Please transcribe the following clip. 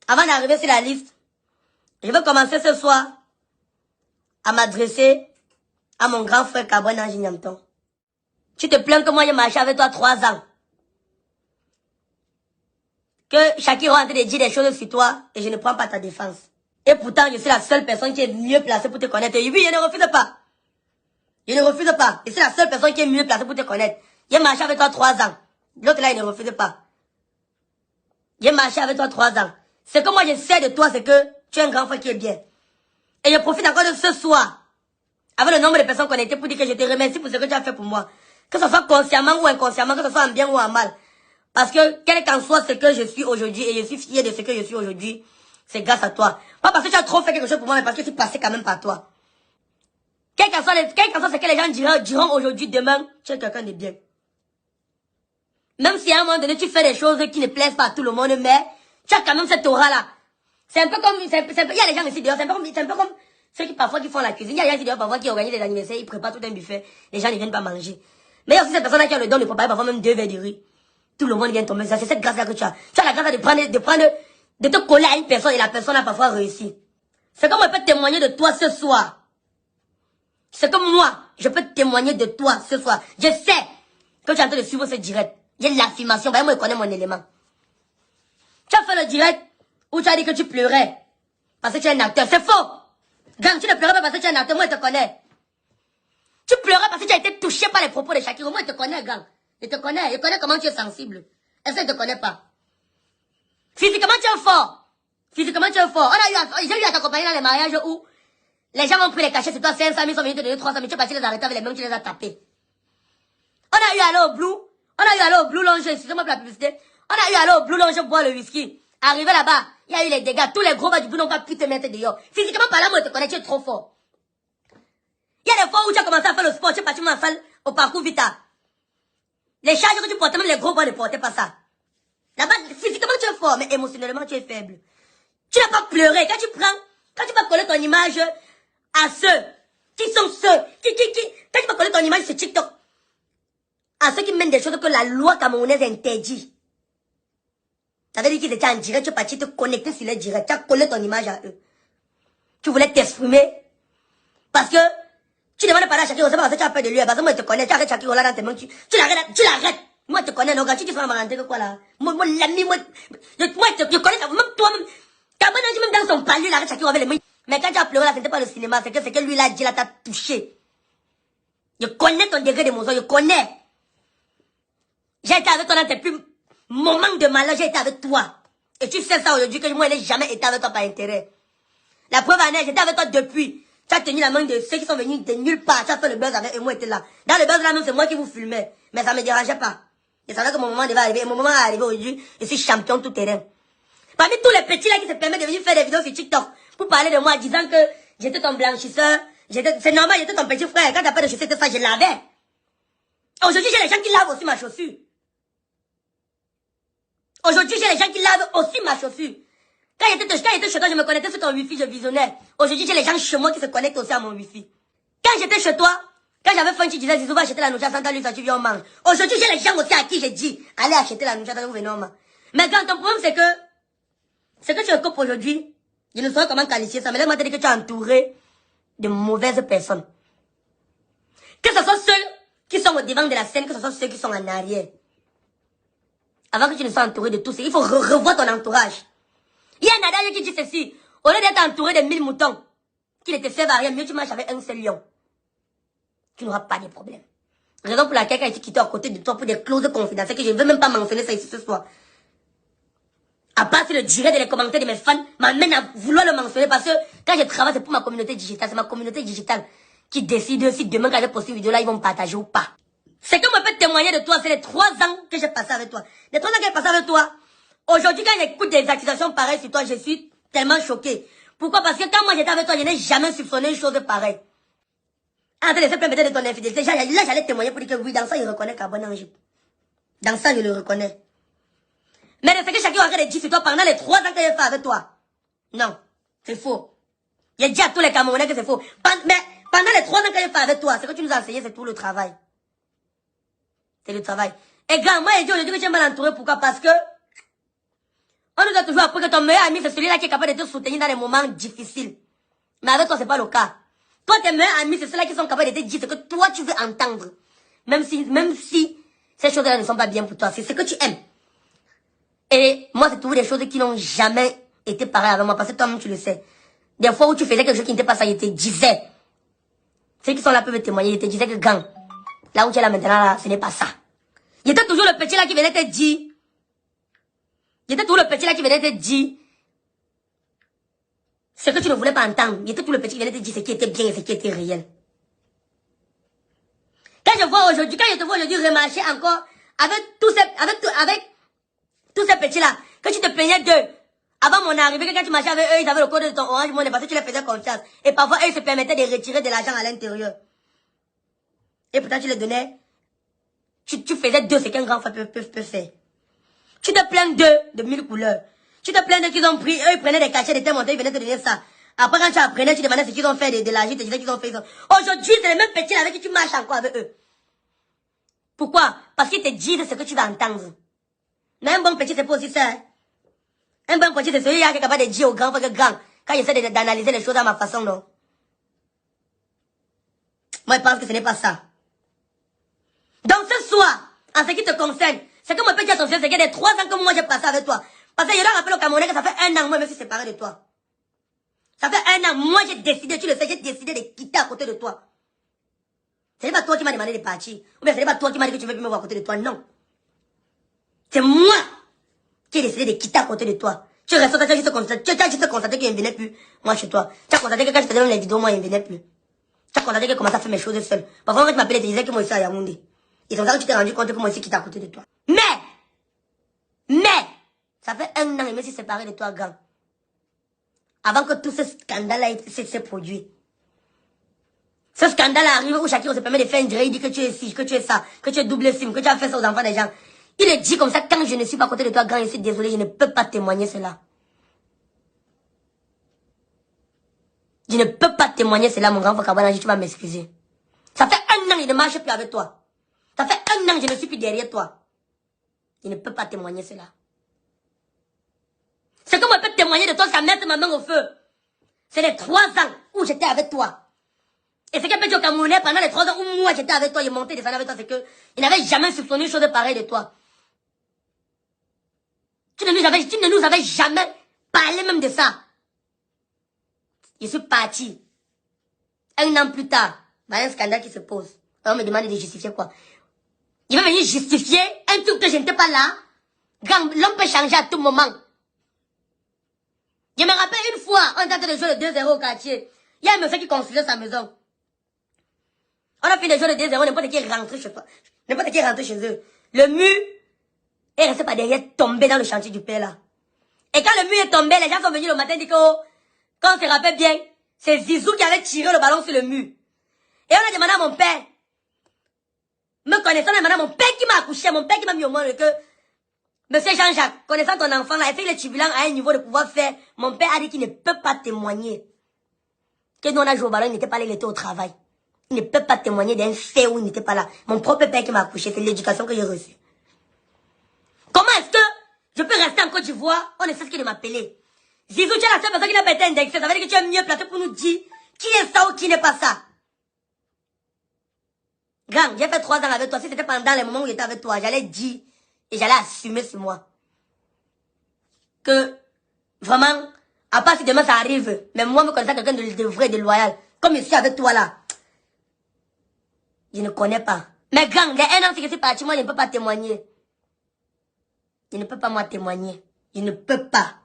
Avant d'arriver sur la liste, je vais commencer ce soir à m'adresser à mon grand frère Kabouane Anjignamton. Tu te plains que moi j'ai marché avec toi 3 ans. Que Shakiro est en train de dire des choses sur toi et je ne prends pas ta défense. Et pourtant, je suis la seule personne qui est mieux placée pour te connaître. Et oui, je ne refuse pas. Je ne refuse pas. Je suis la seule personne qui est mieux placée pour te connaître. J'ai marché avec toi 3 ans. L'autre là, il ne refuse pas. J'ai marché avec toi 3 ans. Ce que moi je sais de toi, c'est que tu es un grand frère qui est bien. Et je profite encore de ce soir, avec le nombre de personnes connectées, pour dire que je te remercie pour ce que tu as fait pour moi. Que ce soit consciemment ou inconsciemment, que ce soit en bien ou en mal. Parce que, quel qu'en soit ce que je suis aujourd'hui, et je suis fier de ce que je suis aujourd'hui, c'est grâce à toi. Pas parce que tu as trop fait quelque chose pour moi, mais parce que je suis passé quand même par toi. Quel qu'en soit ce que les gens diront aujourd'hui, demain, tu es quelqu'un de bien. Même si à un moment donné, tu fais des choses qui ne plaisent pas à tout le monde, mais tu as quand même cette aura-là. C'est un peu comme, il y a des gens ici dehors, c'est un peu comme ceux qui parfois qui font la cuisine. Il y a des gens ici dehors parfois qui organisent des anniversaires, ils préparent tout un buffet, les gens ne viennent pas manger. Mais il y a aussi ces personnes-là qui ont le don de préparer parfois même 2 verres de riz. Tout le monde vient tomber. C'est cette grâce-là que tu as. Tu as la grâce de te coller à une personne et la personne a parfois réussi. C'est comme on peut témoigner de toi ce soir. C'est comme moi, je peux témoigner de toi ce soir. Je sais que tu es en train de suivre ce direct. Il y a l'affirmation, moi je connais mon élément. Tu as fait le direct où tu as dit que tu pleurais parce que tu es un acteur. C'est faux. Gang, tu ne pleurais pas parce que tu es un acteur, moi je te connais. Tu pleurais parce que tu as été touché par les propos de Shakiro. Moi je te connais, gang. Je connais comment tu es sensible. Est-ce que je ne te connais pas? Physiquement tu es fort. Physiquement tu es fort. J'ai eu à t'accompagner dans les mariages où les gens ont pris les cachets sur toi, 500 000, sont venus te donner 300 000, tu es parti les arrêter avec les mains, tu les as tapés. On a eu à aller au Blue Lounge, excusez-moi pour la publicité. On a eu à aller au Blue Lounge boire le whisky. Arrivé là-bas, il y a eu les dégâts. Tous les gros bas du bout n'ont pas pu te mettre dehors. Physiquement parlant, moi je te connais, tu es trop fort. Il y a des fois où tu as commencé à faire le sport, tu es parti dans la salle au parcours Vita. Les charges que tu portais, même les gros bras ne portaient pas ça. Là-bas, physiquement tu es fort, mais émotionnellement tu es faible. Tu n'as pas pleuré. Quand tu vas coller ton image à ceux qui sont ceux, quand tu vas coller ton image sur TikTok, à ceux qui mènent des choses que la loi camerounaise interdit. Ça veut dire qu'ils étaient en direct, tu es parti te connecter sur les directs, tu as collé ton image à eux. Tu voulais t'exprimer. Parce que tu demandes de parler à Shakiro, c'est pas parce que tu as peur de lui, parce que moi je te connais, tu arrêtes Shakiro là dans tes mains, tu l'arrêtes. Moi je te connais, non, tu dis ça va rentrer que quoi là. Moi l'ami, je connais, même toi-même. Kabouane Anji même dans son palier, il arrête Shakiro avec les mains. Mais quand tu as pleuré là, c'était pas le cinéma, c'est que lui là dit là, t'as touché. Je connais ton degré d'émotion, je connais. J'ai été avec toi dans tes plus moments de malheur, j'ai été avec toi. Et tu sais ça aujourd'hui que moi je n'ai jamais été avec toi par intérêt. La preuve en est, j'étais avec toi depuis. Tu as tenu la main de ceux qui sont venus de nulle part. Tu as fait le buzz avec eux, moi j'étais là. Dans le buzz là même, c'est moi qui vous filmais. Mais ça ne me dérangeait pas. Je savais que mon moment devait arriver. Et mon moment est arrivé aujourd'hui. Je suis champion tout terrain. Parmi tous les petits là qui se permettent de venir faire des vidéos sur TikTok pour parler de moi, disant que j'étais ton blanchisseur. C'est normal, j'étais ton petit frère. Quand t'as pas de chaussures, c'était ça, je l'avais. Aujourd'hui, j'ai les gens qui lavent aussi ma chaussure. Aujourd'hui, j'ai les gens qui lavent aussi ma chaussure. Quand j'étais chez toi, je me connectais sur ton wifi, je visionnais. Aujourd'hui, j'ai les gens chez moi qui se connectent aussi à mon wifi. Quand j'étais chez toi, quand j'avais faim, tu disais, Zizou va acheter la nourriture sans lui, ça tu viens on mange. Aujourd'hui, j'ai les gens aussi à qui j'ai dit, allez acheter la nourriture sans vous venez on mange. Mais quand ton problème, c'est que tu occupes aujourd'hui, je ne saurais comment qualifier ça, mais laisse-moi te dire que tu es entouré de mauvaises personnes. Que ce soit ceux qui sont au devant de la scène, que ce soit ceux qui sont en arrière. Avant que tu ne sois entouré de tous, il faut revoir ton entourage. Il y a un adage qui dit ceci, au lieu d'être entouré de 1000 moutons, qui ne te servent à rien, mieux tu marches avec un seul lion. Tu n'auras pas de problème. Raison pour laquelle quand tu quittes à côté de toi pour des clauses confidentielles, que je ne veux même pas mentionner ça ici ce soir. À part si le direct de les commentaires de mes fans m'amène à vouloir le mentionner, parce que quand je travaille, c'est pour ma communauté digitale, c'est ma communauté digitale qui décide si demain quand j'ai posté une vidéo là, ils vont me partager ou pas. C'est comme on peut témoigner de toi, c'est les 3 ans que j'ai passé avec toi. Les 3 ans que j'ai passé avec toi, aujourd'hui quand j'écoute des accusations pareilles sur toi, je suis tellement choquée. Pourquoi? Parce que quand moi j'étais avec toi, je n'ai jamais soupçonné une chose pareille. En train de se plaindre de ton infidélité, là j'allais témoigner pour dire que oui, dans ça il reconnaît Kabouane Anji. Dans ça je le reconnais. Mais de ce que chacun est en train de dire sur toi pendant les 3 ans que j'ai fait avec toi, non, c'est faux. J'ai dit à tous les Camerounais que c'est faux. Mais pendant les 3 ans que j'ai fait avec toi, ce que tu nous as enseigné, c'est tout le travail. C'est le travail. Et grand, moi, j'ai dit aujourd'hui que tu es mal entouré. Pourquoi? Parce que On nous a toujours appris que ton meilleur ami, c'est celui-là qui est capable de te soutenir dans les moments difficiles. Mais avec toi, c'est pas le cas. Toi, tes meilleurs amis, c'est ceux-là qui sont capables de te dire ce que toi, tu veux entendre. Même si ces choses-là ne sont pas bien pour toi. C'est ce que tu aimes. Et moi, c'est toujours des choses qui n'ont jamais été pareilles avec moi. Parce que toi-même, tu le sais. Des fois où tu faisais quelque chose qui n'était pas ça, il te disait. Ceux qui sont là peuvent témoigner. Il te disait que gang, là où tu es là maintenant, là, ce n'est pas ça. Il était toujours le petit là qui venait te dire. Il était toujours le petit là qui venait te dire ce que tu ne voulais pas entendre. Il était toujours le petit qui venait te dire ce qui était bien et ce qui était réel. Quand je te vois aujourd'hui remarcher encore avec tous ces petits-là, que tu te plaignais d'eux. Avant mon arrivée, quand tu marchais avec eux, ils avaient le code de ton Orange Money parce que tu les faisais confiance. Et parfois, eux, ils se permettaient de retirer de l'argent à l'intérieur. Et pourtant, tu les donnais. Tu faisais d'eux ce qu'un grand frère peut faire. Tu te plains d'eux de 1000 couleurs. Tu te plains d'eux qu'ils ont pris, eux, ils prenaient des cachets, des témoins, ils venaient te donner ça. Après, quand tu apprenais, tu demandais ce qu'ils ont fait de l'argent, tu disais qu'ils ont fait ça. Aujourd'hui, c'est les mêmes petits avec qui tu marches encore avec eux. Pourquoi? Parce qu'ils te disent ce que tu vas entendre. Mais un bon petit, c'est pas aussi ça. Hein? Un bon petit, c'est celui-là qui est capable de dire au grand frère que grand, quand il essaie d'analyser les choses à ma façon, non? Moi, je pense que ce n'est pas ça. Donc, ce soir, en ce qui te concerne, c'est que mon petit à ton frère, c'est qu'il y a des 3 ans que moi j'ai passé avec toi. Parce que je leur rappelle au Camerounais que ça fait 1 an, moi, je me suis séparé de toi. Ça fait 1 an, moi, j'ai décidé, tu le sais, j'ai décidé de quitter à côté de toi. Ce n'est pas toi qui m'as demandé de partir. Ou bien ce n'est pas toi qui m'as dit que tu veux plus me voir à côté de toi, non. C'est moi qui ai décidé de quitter à côté de toi. Tu restes là, tu as juste constaté qu'il ne venait plus, moi, chez toi. Tu as constaté que quand je te donne les vidéos, moi, il ne venait plus. Tu as constaté qu'il commençait à faire mes choses seul. Parfois, quand tu m'appelais, tu disais que moi, je suis à Yaoundé. Et c'est comme ça que tu t'es rendu compte que moi aussi quitte à côté de toi. Mais, ça fait 1 an et je me suis séparé de toi, gang. Avant que tout ce scandale-là s'est produit. Ce scandale arrive où chacun se permet de faire une durée, il dit que tu es ci, que tu es ça, que tu es double sim, que tu as fait ça aux enfants des gens. Il est dit comme ça, quand je ne suis pas à côté de toi, grand, je suis désolé, je ne peux pas témoigner cela. Je ne peux pas témoigner cela, mon grand frère, tu vas m'excuser. Ça fait 1 an, je ne marche plus avec toi. Ça fait 1 an que je ne suis plus derrière toi. Je ne peux pas témoigner cela. Ce que moi peux témoigner de toi, c'est mettre ma main au feu. C'est les 3 ans où j'étais avec toi. Et ce que peut dire au Camerounais, pendant les 3 ans où moi j'étais avec toi, je montais, descendais avec toi, c'est que il n'avait jamais soupçonné une chose pareille de toi. Tu ne nous avais jamais parlé même de ça. Je suis parti. 1 an plus tard, il y a un scandale qui se pose. Alors on me demande de justifier quoi? Il va venir justifier un truc que je n'étais pas là. L'homme peut changer à tout moment. Je me rappelle une fois, on était en train de jouer le 2-0 au quartier. Il y a un monsieur qui construisait sa maison. On a fait des jeux de 2-0, n'importe qui est rentré chez toi. N'importe qui est rentré chez eux. Le mur est resté par derrière, tombé dans le chantier du père là. Et quand le mur est tombé, les gens sont venus le matin et dit que, oh, quand on se rappelle bien, c'est Zizou qui avait tiré le ballon sur le mur. Et on a demandé à mon père, me connaissant, on a demandé à mon père qui m'a accouché, mon père qui m'a mis au monde que, Monsieur Jean-Jacques, connaissant ton enfant là, est-ce qu'il est turbulent à un niveau de pouvoir faire? Mon père a dit qu'il ne peut pas témoigner. Que nous on a joué au ballon, il n'était pas là, il était au travail. Il ne peut pas témoigner d'un fait où il n'était pas là. Mon propre père qui m'a accouché, c'est l'éducation que j'ai reçue. Comment est-ce que je peux rester en Côte d'Ivoire? On ne sait ce qu'il m'appeler. Zizou, tu es la seule personne qui n'a pas été indexée. Ça veut dire que tu es mieux placé pour nous dire qui est ça ou qui n'est pas ça. Grand, j'ai fait 3 ans avec toi. Si c'était pendant les moments où j'étais avec toi, j'allais dire et j'allais assumer sur moi. Que, vraiment, à part si demain ça arrive, mais moi, me connaissant quelqu'un de vrai, de loyal, comme je suis avec toi là, je ne connais pas. Mais grand, les 1 an, c'est que c'est parti, moi, je ne peux pas témoigner. Je ne peux pas, moi, témoigner. Je ne peux pas.